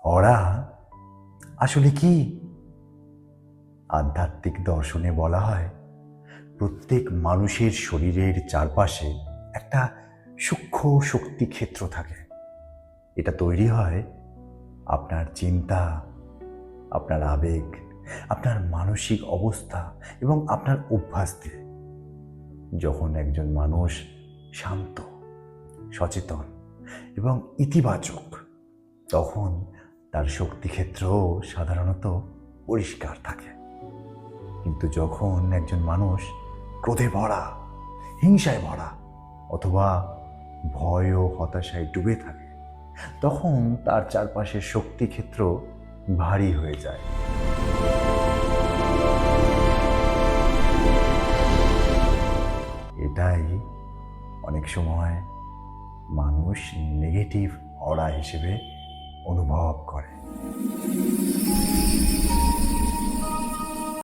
অরা আসলে কি? আধ্যাত্মিক দর্শনে বলা হয় প্রত্যেক মানুষের শরীরের চারপাশে একটা সূক্ষ্ম শক্তি ক্ষেত্র থাকে। এটা তৈরি হয় আপনার চিন্তা, আপনার আবেগ, আপনার মানসিক অবস্থা এবং আপনার অভ্যাস দিয়ে। যখন একজন মানুষ শান্ত, সচেতন এবং ইতিবাচক, তখন তার শক্তিক্ষেত্রও সাধারণত পরিষ্কার থাকে। কিন্তু যখন একজন মানুষ ক্রোধে ভরা, হিংসায় ভরা অথবা ভয় ও হতাশায় ডুবে থাকে, তখন তার চারপাশের শক্তিক্ষেত্র ভারী হয়ে যায়। এটাই অনেক সময় মানুষ নেগেটিভ অরা হিসেবে অনুভব করে।